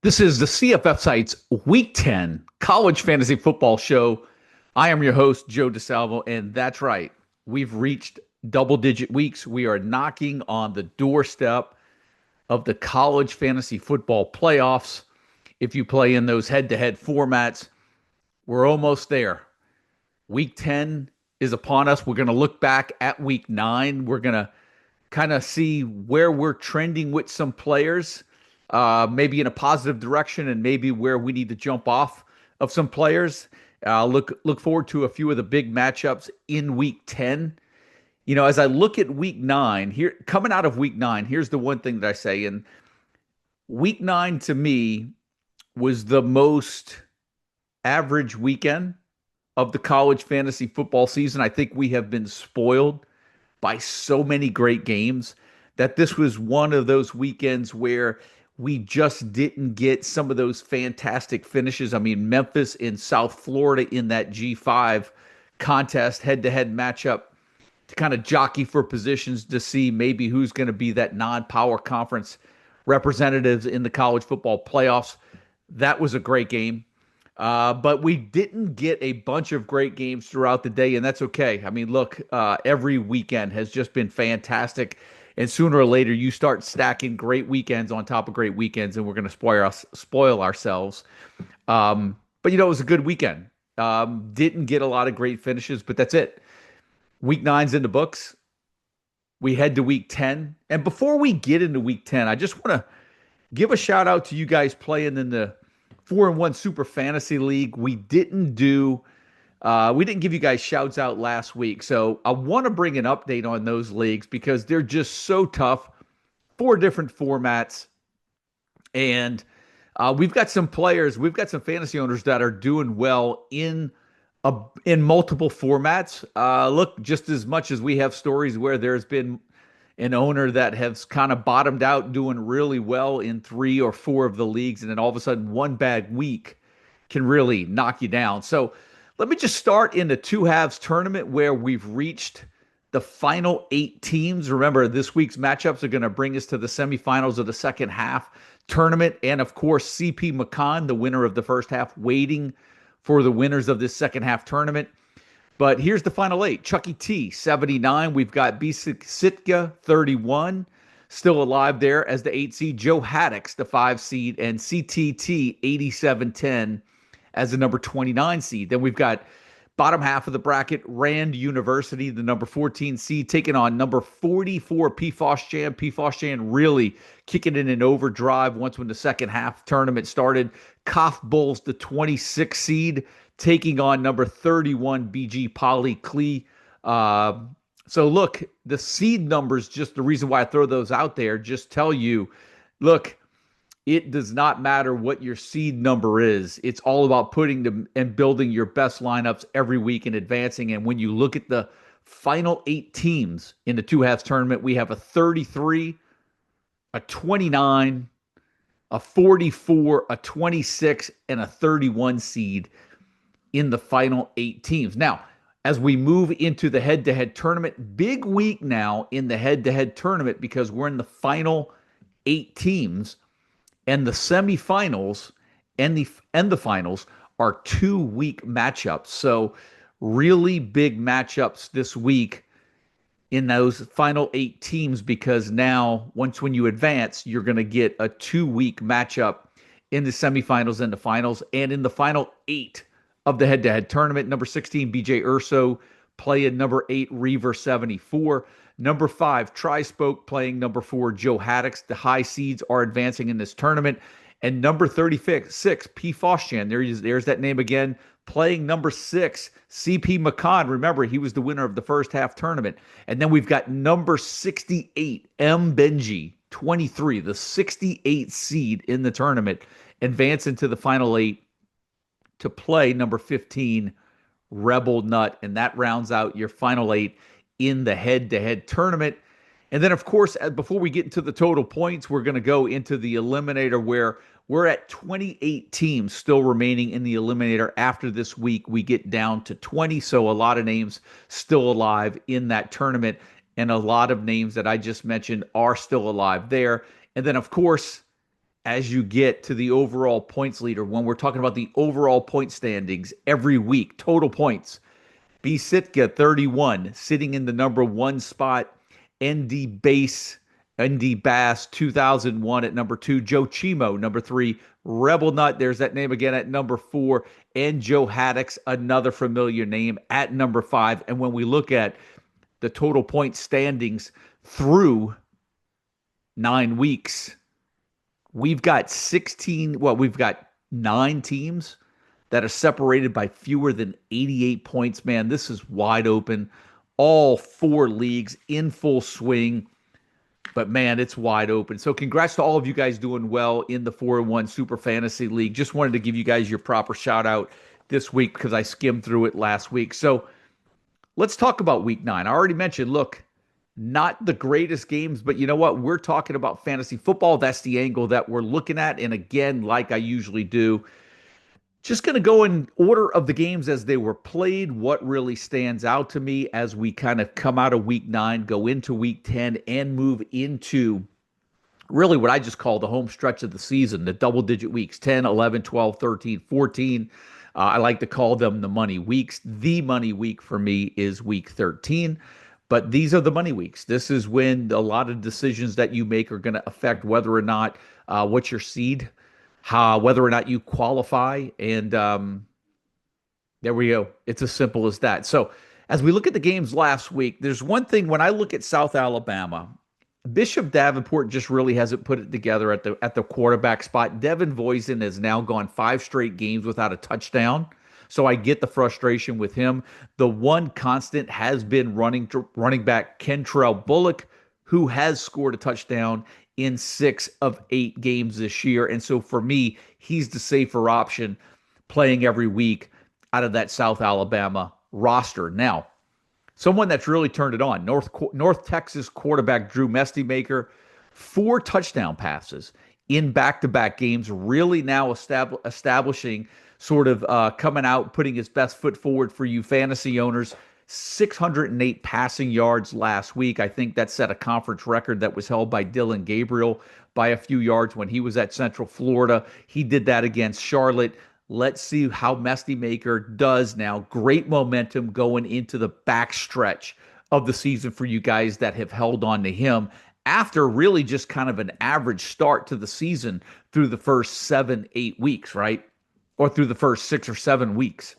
This is the CFF Sites Week 10 College Fantasy Football Show. I am your host, Joe DeSalvo, and that's right. We've reached double-digit weeks. We are knocking on the doorstep of the college fantasy football playoffs. If you play in those head-to-head formats, we're almost there. Week 10 is upon us. We're going to look back at Week 9. We're going to kind of see where we're trending with some players, maybe in a positive direction, and maybe where we need to jump off of some players. Look forward to a few of the big matchups in Week 10. You know, as I look at Week 9 here, coming out of Week 9, here's the one thing that I say. And Week 9 to me was the most average weekend of the college fantasy football season. I think we have been spoiled by so many great games that this was one of those weekends where we just didn't get some of those fantastic finishes. I mean, Memphis in South Florida in that G5 contest, head-to-head matchup to kind of jockey for positions to see maybe who's going to be that non-power conference representatives in the college football playoffs. That was a great game. But we didn't get a bunch of great games throughout the day, and that's okay. I mean, look, every weekend has just been fantastic, and sooner or later you start stacking great weekends on top of great weekends, and we're going to spoil ourselves. But, you know, it was a good weekend. Didn't get a lot of great finishes, but that's it. Week 9's in the books. We head to Week 10. And before we get into Week 10, I just want to give a shout out to you guys playing in the 4-1 Super Fantasy League. We didn't give you guys shouts out last week. So I want to bring an update on those leagues because they're just so tough. 4 different formats. And we've got some fantasy owners that are doing well in multiple formats. Look, just as much as we have stories where there's been an owner that has kind of bottomed out doing really well in 3 or 4 of the leagues, and then all of a sudden one bad week can really knock you down. So let me just start in the 2 halves tournament where we've reached the final 8 teams. Remember, this week's matchups are going to bring us to the semifinals of the second half tournament. And of course, CP McCon, the winner of the first half, waiting for the winners of this second half tournament. But here's the final 8. Chucky T, 79. We've got B. Sitka, 31. Still alive there as the 8 seed. Joe Haddix, the 5 seed. And CTT, 8710 as the number 29 seed. Then we've got bottom half of the bracket, Rand University, the number 14 seed, taking on number 44, PFOS Jan. PFOS Jan really kicking in an overdrive once when the second half tournament started. Koff Bulls, the 26 seed, taking on number 31, BG Poly Klee. So look, the seed numbers, just the reason why I throw those out there, just tell you, look, it does not matter what your seed number is. It's all about putting them and building your best lineups every week and advancing. And when you look at the final 8 teams in the 2 halves tournament, we have a 33, a 29, a 44, a 26, and a 31 seed in the final 8 teams. Now, as we move into the head-to-head tournament, big week now in the head-to-head tournament because we're in the final 8 teams. And the semifinals and the finals are 2-week matchups. So really big matchups this week in those final 8 teams because now when you advance, you're going to get a 2-week matchup in the semifinals and the finals. And in the final 8 of the head-to-head tournament, number 16, BJ Urso playing number 8, Reaver 74. Number 5, Tri-Spoke playing number 4, Joe Haddix. The high seeds are advancing in this tournament. And number 36, PFOS Jan. There's that name again. Playing number 6, CP McCon. Remember, he was the winner of the first half tournament. And then we've got number 68, M. Benji, 23, the 68 seed in the tournament, advancing to the final 8 to play number 15, Rebel Nut. And that rounds out your final 8 in the head-to-head tournament. And then, of course, before we get into the total points, we're going to go into the eliminator where we're at 28 teams still remaining in the eliminator. After this week, we get down to 20. So a lot of names still alive in that tournament. And a lot of names that I just mentioned are still alive there. And then, of course, as you get to the overall points leader when we're talking about the overall point standings every week, total points. B. Sitka, 31, sitting in the number one spot. ND Base, ND Bass, 2001 at number two. Joe Chimo, number three. Rebel Nut, there's that name again at number four. And Joe Haddix, another familiar name, at number five. And when we look at the total point standings through 9 weeks, we've got 16, well, we've got 9 teams that are separated by fewer than 88 points. Man, this is wide open. All 4 leagues in full swing. But man, it's wide open. So congrats to all of you guys doing well in the 4-1 Super Fantasy League. Just wanted to give you guys your proper shout out this week because I skimmed through it last week. So let's talk about week 9. I already mentioned, look, not the greatest games, but you know what? We're talking about fantasy football. That's the angle that we're looking at. And again, like I usually do, just going to go in order of the games as they were played, what really stands out to me as we kind of come out of week 9, go into week 10, and move into really what I just call the home stretch of the season, the double-digit weeks, 10, 11, 12, 13, 14. I like to call them the money weeks. The money week for me is week 13. But these are the money weeks. This is when a lot of decisions that you make are going to affect whether or not what's your seed, whether or not you qualify. And there we go. It's as simple as that. So as we look at the games last week, there's one thing when I look at South Alabama, Bishop Davenport just really hasn't put it together at the quarterback spot. Devin Voisin has now gone 5 straight games without a touchdown. So I get the frustration with him. The one constant has been running back Kentrell Bullock, who has scored a touchdown in 6 of 8 games this year. And so for me, he's the safer option playing every week out of that South Alabama roster. Now, someone that's really turned it on, North Texas quarterback Drew Mestemaker, 4 touchdown passes in back-to-back games, really now establishing sort of coming out, putting his best foot forward for you fantasy owners. 608 passing yards last week. I think that set a conference record that was held by Dylan Gabriel by a few yards when he was at Central Florida. He did that against Charlotte. Let's see how Mestemaker does now. Great momentum going into the backstretch of the season for you guys that have held on to him after really just kind of an average start to the season through the first 7-8 weeks, right? Or through the first 6 or 7 weeks.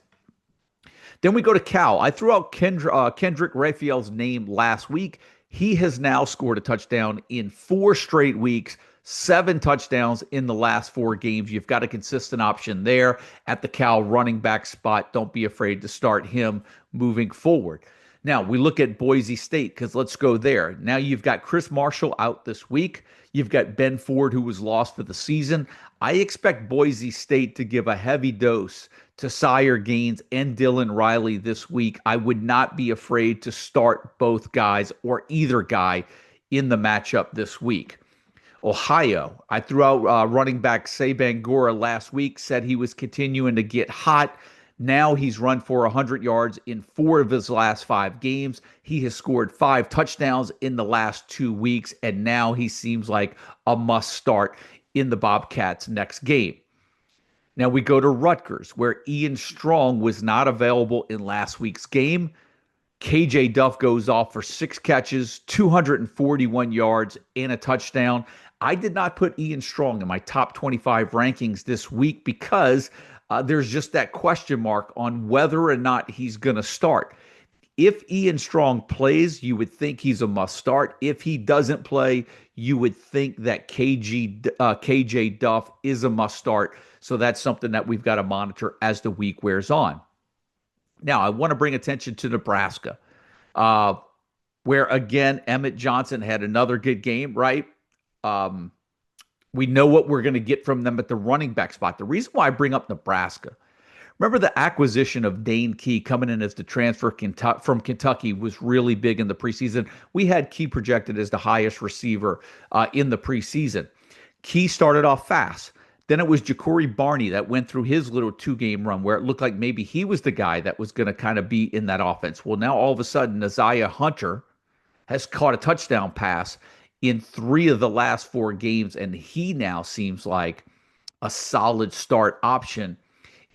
Then we go to Cal. I threw out Kendrick Raphael's name last week. He has now scored a touchdown in 4 straight weeks, 7 touchdowns in the last 4 games. You've got a consistent option there at the Cal running back spot. Don't be afraid to start him moving forward. Now, we look at Boise State because let's go there. Now you've got Chris Marshall out this week. You've got Ben Ford, who was lost for the season. I expect Boise State to give a heavy dose to Sire Gaines and Dylan Riley this week. I would not be afraid to start both guys or either guy in the matchup this week. Ohio, I threw out running back Saban Gora last week, said he was continuing to get hot. Now he's run for 100 yards in 4 of his last 5 games. He has scored 5 touchdowns in the last 2 weeks, and now he seems like a must start in the Bobcats' next game. Now we go to Rutgers, where Ian Strong was not available in last week's game. KJ Duff goes off for 6 catches, 241 yards, and a touchdown. I did not put Ian Strong in my top 25 rankings this week because there's just that question mark on whether or not he's going to start. If Ian Strong plays, you would think he's a must start. If he doesn't play, you would think that KJ Duff is a must start. So that's something that we've got to monitor as the week wears on. Now, I want to bring attention to Nebraska, where, again, Emmett Johnson had another good game, right? We know what we're going to get from them at the running back spot. The reason why I bring up Nebraska, remember the acquisition of Dane Key coming in as the transfer from Kentucky was really big in the preseason. We had Key projected as the highest receiver in the preseason. Key started off fast. Then it was Ja'Cory Barney that went through his little 2-game run where it looked like maybe he was the guy that was going to kind of be in that offense. Well, now all of a sudden, Isaiah Hunter has caught a touchdown pass in 3 of the last 4 games, and he now seems like a solid start option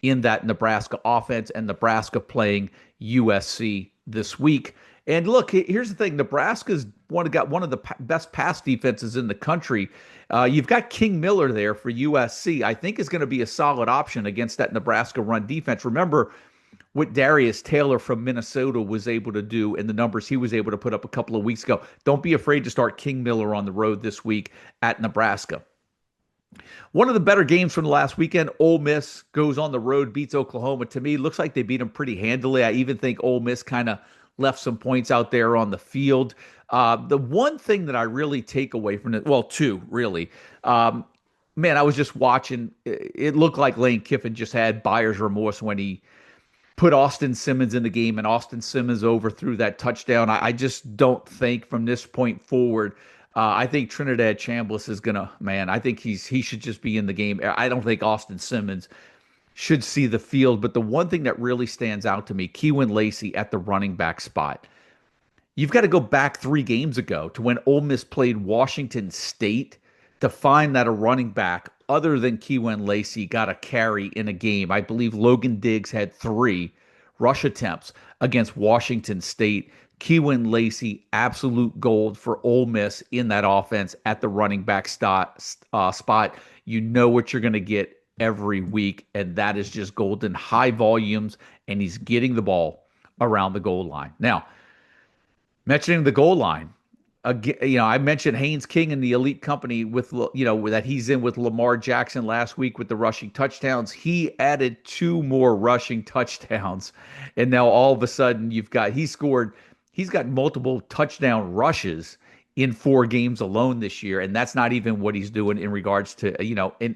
in that Nebraska offense, and Nebraska playing USC this week. And look, here's the thing: Nebraska's got one of the best pass defenses in the country. You've got King Miller there for USC. I think is going to be a solid option against that Nebraska run defense. Remember what Darius Taylor from Minnesota was able to do and the numbers he was able to put up a couple of weeks ago. Don't be afraid to start King Miller on the road this week at Nebraska. One of the better games from the last weekend, Ole Miss goes on the road, beats Oklahoma. To me, looks like they beat them pretty handily. I even think Ole Miss kind of left some points out there on the field. The one thing that I really take away from it, well, two really. Man, I was just watching. It looked like Lane Kiffin just had buyer's remorse when he put Austin Simmons in the game and Austin Simmons overthrew that touchdown. I just don't think from this point forward. I think Trinidad Chambliss is gonna, man. I think he should just be in the game. I don't think Austin Simmons should see the field. But the one thing that really stands out to me, Keelan Lacey at the running back spot. You've got to go back 3 games ago to when Ole Miss played Washington State to find that a running back other than Keelan Lacey got a carry in a game. I believe Logan Diggs had 3 rush attempts against Washington State. Keelan Lacey, absolute gold for Ole Miss in that offense at the running back spot. You know what you're going to get every week, and that is just golden, high volumes, and he's getting the ball around the goal line. Now, mentioning the goal line, I mentioned Haynes King and the elite company with, that he's in with Lamar Jackson last week with the rushing touchdowns. He added 2 more rushing touchdowns, and now all of a sudden he's got multiple touchdown rushes in 4 games alone this year, and that's not even what he's doing in regards to,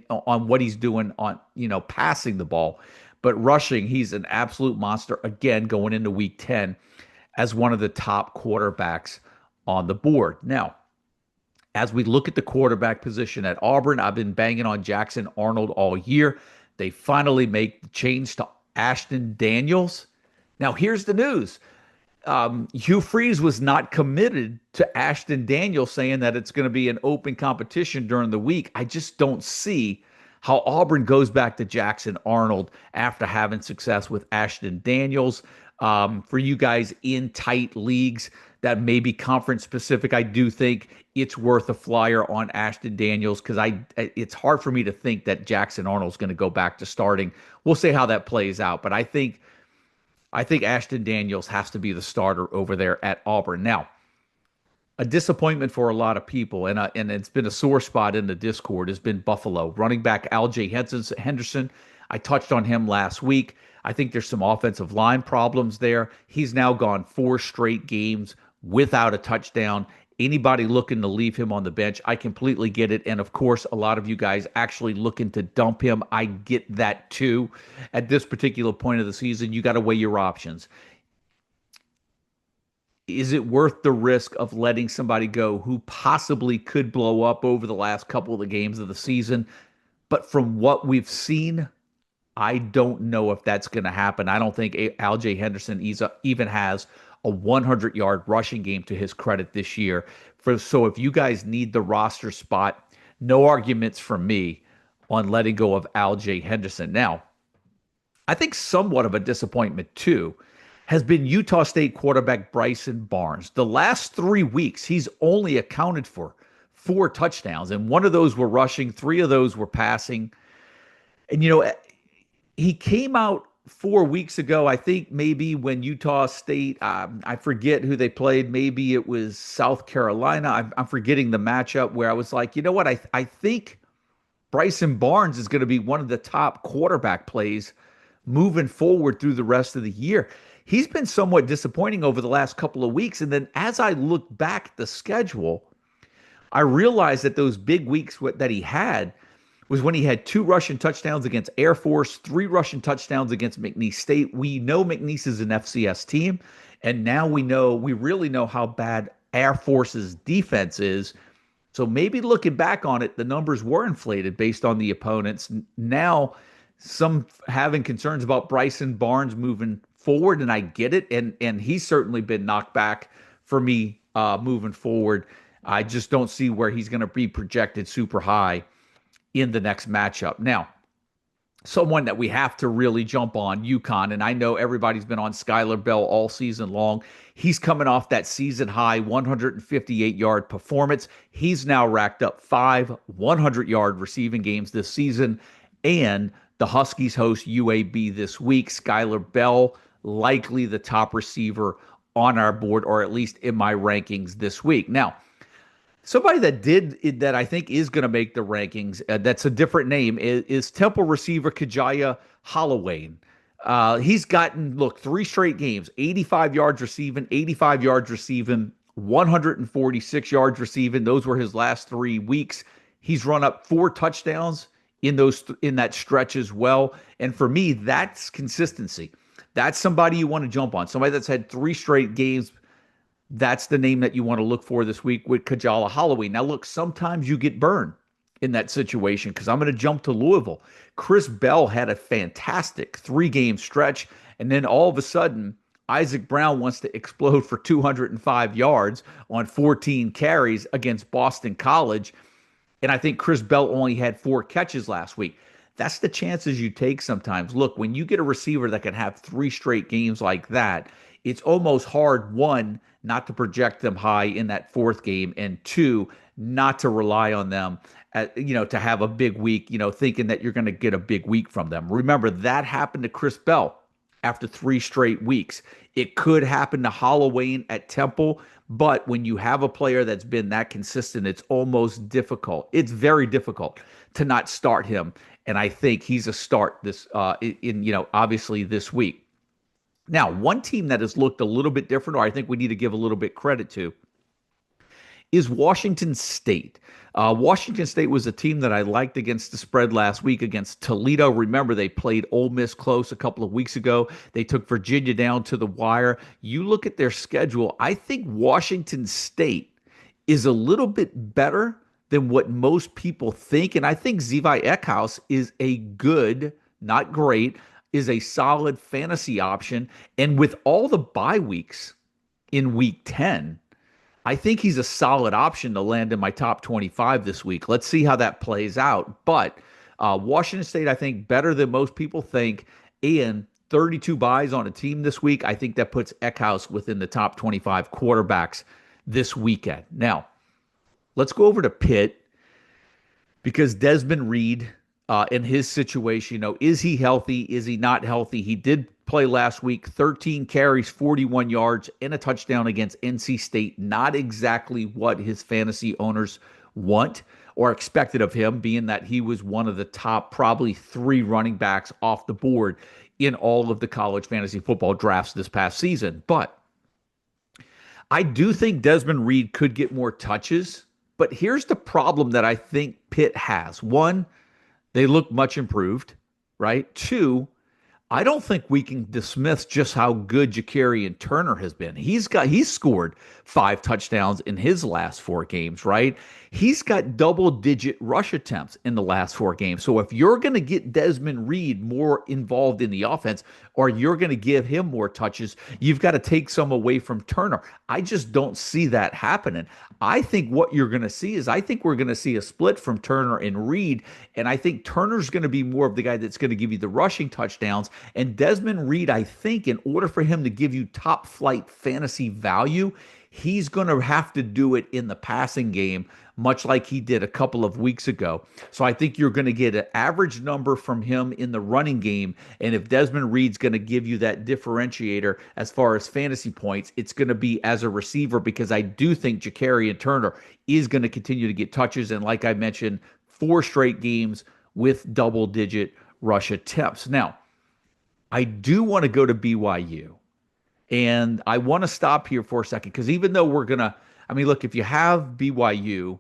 on what he's doing on, passing the ball. But rushing, he's an absolute monster, again, going into week 10 as one of the top quarterbacks on the board. Now, as we look at the quarterback position at Auburn, I've been banging on Jackson Arnold all year. They finally make the change to Ashton Daniels. Now, here's the news. Hugh Freeze was not committed to Ashton Daniels, saying that it's going to be an open competition during the week. I just don't see how Auburn goes back to Jackson Arnold after having success with Ashton Daniels. For you guys in tight leagues that may be conference specific, I do think it's worth a flyer on Ashton Daniels because it's hard for me to think that Jackson Arnold's going to go back to starting. We'll see how that plays out, but I think Ashton Daniels has to be the starter over there at Auburn. Now, a disappointment for a lot of people, and it's been a sore spot in the Discord, has been Buffalo. Running back Al-Jay Henderson, I touched on him last week. I think there's some offensive line problems there. He's now gone 4 straight games without a touchdown. Anybody looking to leave him on the bench, I completely get it. And of course, a lot of you guys actually looking to dump him. I get that too. At this particular point of the season, you got to weigh your options. Is it worth the risk of letting somebody go who possibly could blow up over the last couple of the games of the season? But from what we've seen, I don't know if that's going to happen. I don't think Al-Jay Henderson even has a 100-yard rushing game to his credit this year. So if you guys need the roster spot, no arguments from me on letting go of Al-Jay Henderson. Now, I think somewhat of a disappointment too has been Utah State quarterback Bryson Barnes. The last 3 weeks, he's only accounted for 4 touchdowns, and 1 of those were rushing, 3 of those were passing. And, he came out 4 weeks ago, I think maybe when Utah State, I forget who they played. Maybe it was South Carolina. I'm forgetting the matchup where I was like, you know what? I think Bryson Barnes is going to be one of the top quarterback plays moving forward through the rest of the year. He's been somewhat disappointing over the last couple of weeks. And then as I look back at the schedule, I realized that those big weeks that he had was when he had 2 rushing touchdowns against Air Force, 3 rushing touchdowns against McNeese State. We know McNeese is an FCS team, and now we really know how bad Air Force's defense is. So maybe looking back on it, the numbers were inflated based on the opponents. Now, some having concerns about Bryson Barnes moving forward, and I get it, and he's certainly been knocked back for me moving forward. I just don't see where he's going to be projected super high in the next matchup. Now, someone that we have to really jump on, UConn, and I know everybody's been on Skylar Bell all season long. He's coming off that season high 158-yard performance. He's now racked up 5 100-yard receiving games this season, and the Huskies host UAB this week. Skylar Bell, likely the top receiver on our board, or at least in my rankings this week. Now, somebody that I think is going to make the rankings, that's a different name, is Temple receiver Kajaya Holloway. He's gotten, 3 straight games, 85 yards receiving, 146 yards receiving. Those were his last 3 weeks. He's run up 4 touchdowns in that stretch as well. And for me, that's consistency. That's somebody you want to jump on. Somebody that's had 3 straight games. That's the name that you want to look for this week with Kajaya Holloway. Now, look, sometimes you get burned in that situation because I'm going to jump to Louisville. Chris Bell had a fantastic 3-game stretch, and then all of a sudden, Isaac Brown wants to explode for 205 yards on 14 carries against Boston College, and I think Chris Bell only had 4 catches last week. That's the chances you take sometimes. Look, when you get a receiver that can have 3 straight games like that, it's almost hard, 1, not to project them high in that 4th game, and 2, not to rely on them to have a big week, thinking that you're going to get a big week from them. Remember, that happened to Chris Bell after 3 straight weeks. It could happen to Holloway at Temple, but when you have a player that's been that consistent, it's almost difficult. It's very difficult to not start him, and I think he's a start obviously this week. Now, one team that has looked a little bit different, or I think we need to give a little bit credit to, is Washington State. Washington State was a team that I liked against the spread last week against Toledo. Remember, they played Ole Miss close a couple of weeks ago. They took Virginia down to the wire. You look at their schedule, I think Washington State is a little bit better than what most people think. And I think Zevi Eckhouse is a good, not great, is a solid fantasy option. And with all the bye weeks in week 10, I think he's a solid option to land in my top 25 this week. Let's see how that plays out. But Washington State, I think, better than most people think. And 32 buys on a team this week, I think that puts Eckhouse within the top 25 quarterbacks this weekend. Now, let's go over to Pitt, because Desmond Reed, in his situation, is he healthy? Is he not healthy? He did play last week, 13 carries, 41 yards, and a touchdown against NC State. Not exactly what his fantasy owners want or expected of him, being that he was one of the top probably 3 running backs off the board in all of the college fantasy football drafts this past season. But I do think Desmond Reed could get more touches. But here's the problem that I think Pitt has. 1, they look much improved, right? 2, I don't think we can dismiss just how good Ja'Carrion Turner has been. He's scored 5 touchdowns in his last 4 games, right? He's got double-digit rush attempts in the last 4 games. So if you're going to get Desmond Reed more involved in the offense, or you're going to give him more touches, you've got to take some away from Turner. I just don't see that happening. I think what you're going to see is, I think we're going to see a split from Turner and Reed, and I think Turner's going to be more of the guy that's going to give you the rushing touchdowns. And Desmond Reed, I think, in order for him to give you top flight fantasy value, he's going to have to do it in the passing game, much like he did a couple of weeks ago. So I think you're going to get an average number from him in the running game. And if Desmond Reed's going to give you that differentiator as far as fantasy points, it's going to be as a receiver, because I do think Ja'Carrion Turner is going to continue to get touches. And like I mentioned, 4 straight games with double-digit rush attempts. Now, I do want to go to BYU. And I want to stop here for a second, because even though look, if you have BYU,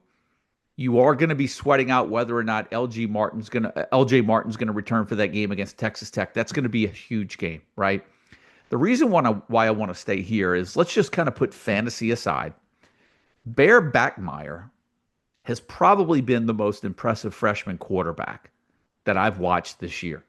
you are going to be sweating out whether or not LJ Martin's going to return for that game against Texas Tech. That's going to be a huge game, right? The reason why I want to stay here is, let's just kind of put fantasy aside. Bear Backmeyer has probably been the most impressive freshman quarterback that I've watched this year.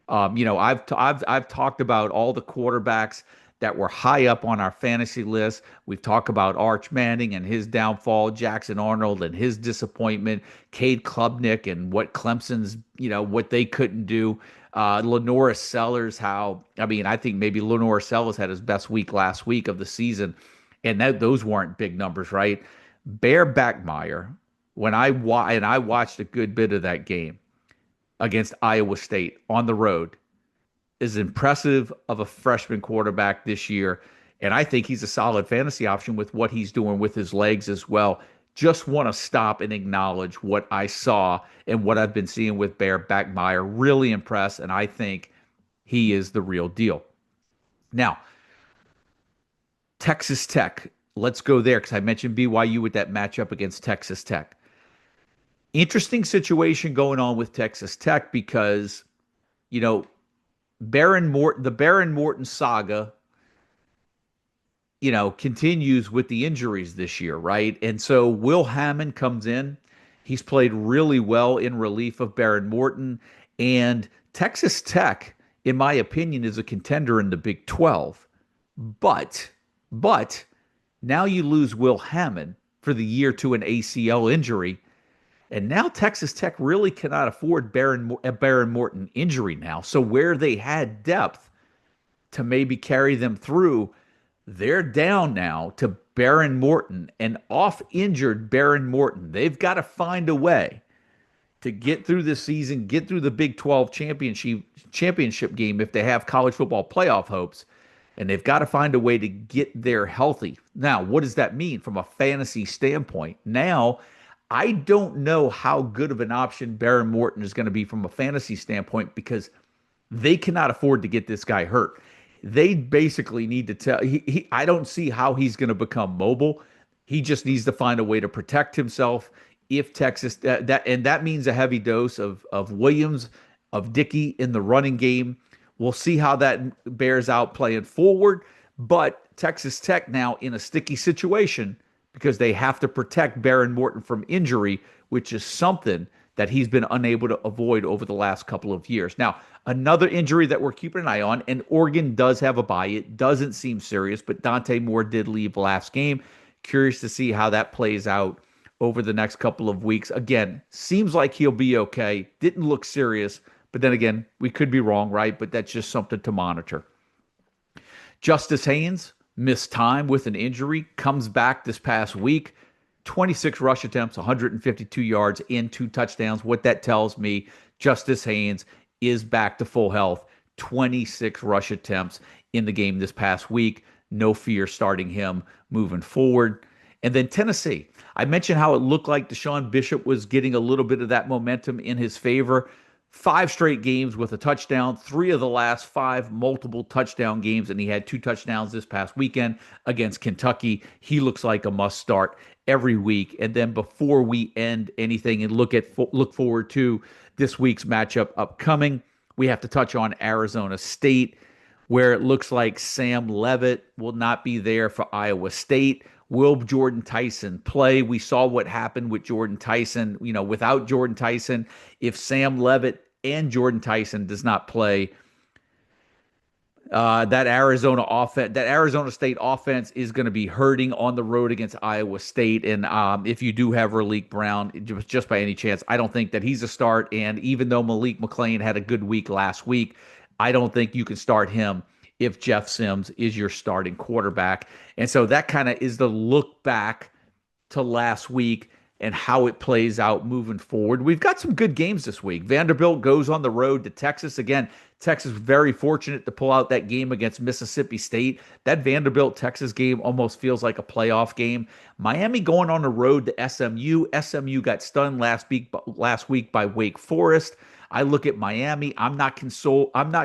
I've talked about all the quarterbacks that were high up on our fantasy list. We've talked about Arch Manning and his downfall, Jackson Arnold and his disappointment, Cade Klubnik and what Clemson's, what they couldn't do. Lenora Sellers, I think maybe Lenora Sellers had his best week last week of the season, and those weren't big numbers, right? Bear Backmeyer, and I watched a good bit of that game against Iowa State on the road, is impressive of a freshman quarterback this year. And I think he's a solid fantasy option with what he's doing with his legs as well. Just want to stop and acknowledge what I saw and what I've been seeing with Bear Backmeyer. Really impressed, and I think he is the real deal. Now, Texas Tech. Let's go there because I mentioned BYU with that matchup against Texas Tech. Interesting situation going on with Texas Tech because, the Baron Morton saga, continues with the injuries this year, right? And so Will Hammond comes in. He's played really well in relief of Baron Morton. And Texas Tech, in my opinion, is a contender in the Big 12. But now you lose Will Hammond for the year to an ACL injury. And now Texas Tech really cannot afford a Baron Morton injury now. So where they had depth to maybe carry them through, they're down now to Baron Morton, an off-injured Baron Morton. They've got to find a way to get through this season, get through the Big 12 championship game if they have college football playoff hopes, and they've got to find a way to get there healthy. Now, what does that mean from a fantasy standpoint? Now, I don't know how good of an option Baron Morton is going to be from a fantasy standpoint because they cannot afford to get this guy hurt. They basically need to tell I don't see how he's going to become mobile. He just needs to find a way to protect himself. If Texas that means a heavy dose of Williams, of Dickey in the running game. We'll see how that bears out playing forward. But Texas Tech now in a sticky situation because they have to protect Baron Morton from injury, which is something that he's been unable to avoid over the last couple of years. Now, another injury that we're keeping an eye on, and Oregon does have a bye. It doesn't seem serious, but Dante Moore did leave last game. Curious to see how that plays out over the next couple of weeks. Again, seems like he'll be okay. Didn't look serious, but then again, we could be wrong, right? But that's just something to monitor. Justice Haynes missed time with an injury, comes back this past week. 26 rush attempts, 152 yards, and 2 touchdowns. What that tells me, Justice Haynes is back to full health. 26 rush attempts in the game this past week. No fear starting him moving forward. And then Tennessee. I mentioned how it looked like Deshaun Bishop was getting a little bit of that momentum in his favor. 5 straight games with a touchdown, 3 of the last 5 multiple touchdown games, and he had 2 touchdowns this past weekend against Kentucky. He looks like a must start every week. And then before we end anything and look forward to this week's matchup upcoming, we have to touch on Arizona State, where it looks like Sam Leavitt will not be there for Iowa State. Will Jordan Tyson play? We saw what happened with Jordan Tyson. Without Jordan Tyson, if Sam Leavitt and Jordan Tyson does not play, that Arizona State offense is going to be hurting on the road against Iowa State. And if you do have Malik Brown, just by any chance, I don't think that he's a start. And even though Malik McClain had a good week last week, I don't think you can start him if Jeff Sims is your starting quarterback. And so that kind of is the look back to last week and how it plays out moving forward. We've got some good games this week. Vanderbilt goes on the road to Texas. Again, Texas very fortunate to pull out that game against Mississippi State. That Vanderbilt-Texas game almost feels like a playoff game. Miami going on the road to SMU. SMU got stunned last week by Wake Forest. I look at Miami. I'm not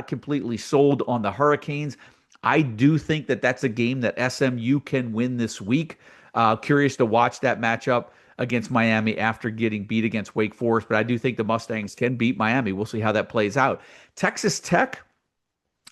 completely sold on the Hurricanes. I do think that that's a game that SMU can win this week. Curious to watch that matchup against Miami after getting beat against Wake Forest, but I do think the Mustangs can beat Miami. We'll see how that plays out. Texas Tech,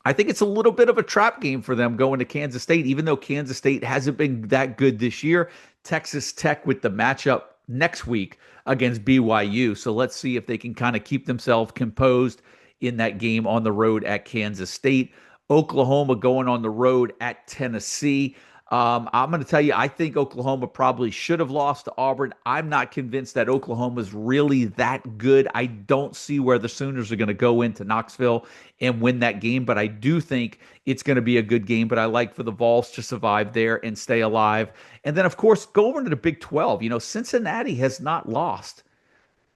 I think it's a little bit of a trap game for them going to Kansas State, even though Kansas State hasn't been that good this year. Texas Tech with the matchup next week against BYU. So let's see if they can kind of keep themselves composed in that game on the road at Kansas State. Oklahoma going on the road at Tennessee. I'm going to tell you, I think Oklahoma probably should have lost to Auburn. I'm not convinced that Oklahoma is really that good. I don't see where the Sooners are going to go into Knoxville and win that game, but I do think it's going to be a good game. But I like for the Vols to survive there and stay alive. And then, of course, go over to the Big 12. Cincinnati has not lost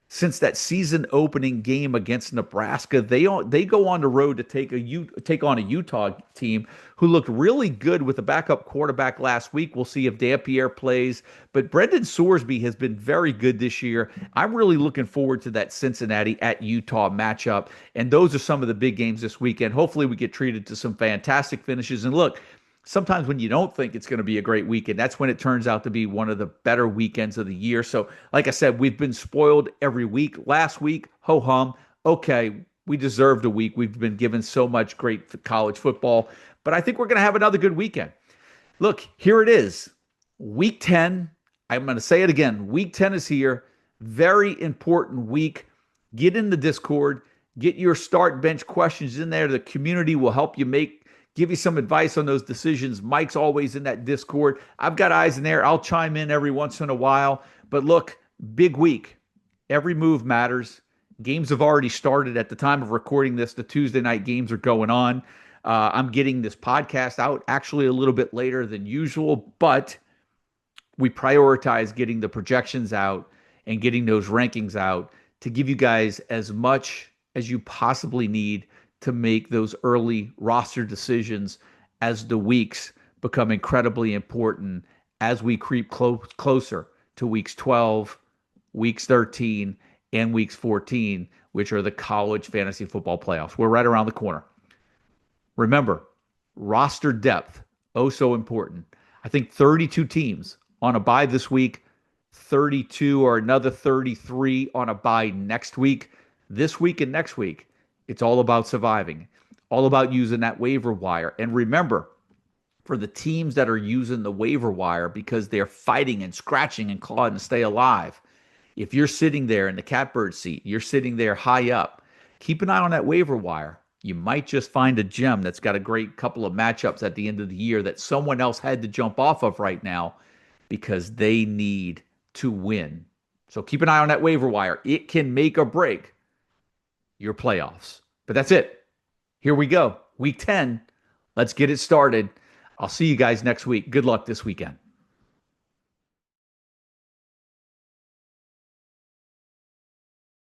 since that season opening game against Nebraska. They go on the road to take on a Utah team who looked really good with a backup quarterback last week. We'll see if Dampierre plays, but Brendan Sorsby has been very good this year. I'm really looking forward to that Cincinnati at Utah matchup, and those are some of the big games this weekend. Hopefully, we get treated to some fantastic finishes. And look, sometimes when you don't think it's going to be a great weekend, that's when it turns out to be one of the better weekends of the year. So, like I said, we've been spoiled every week. Last week, ho hum, okay, we deserved a week. We've been given so much great college football, but I think we're going to have another good weekend. Look, here it is. Week 10. I'm going to say it again. Week 10 is here. Very important week. Get in the Discord. Get your start bench questions in there. The community will help you give you some advice on those decisions. Mike's always in that Discord. I've got eyes in there. I'll chime in every once in a while. But look, big week. Every move matters. Games have already started at the time of recording this. The Tuesday night games are going on. I'm getting this podcast out actually a little bit later than usual, but we prioritize getting the projections out and getting those rankings out to give you guys as much as you possibly need to make those early roster decisions as the weeks become incredibly important as we creep closer to weeks 12, weeks 13, and weeks 14, which are the college fantasy football playoffs. We're right around the corner. Remember, roster depth, oh so important. I think 32 teams on a bye this week, 32 or another 33 on a bye next week. This week and next week, it's all about surviving, all about using that waiver wire. And remember, for the teams that are using the waiver wire because they're fighting and scratching and clawing to stay alive, if you're sitting there in the catbird seat, you're sitting there high up, keep an eye on that waiver wire. You might just find a gem that's got a great couple of matchups at the end of the year that someone else had to jump off of right now because they need to win. So keep an eye on that waiver wire. It can make or break your playoffs. But that's it. Here we go. Week 10. Let's get it started. I'll see you guys next week. Good luck this weekend.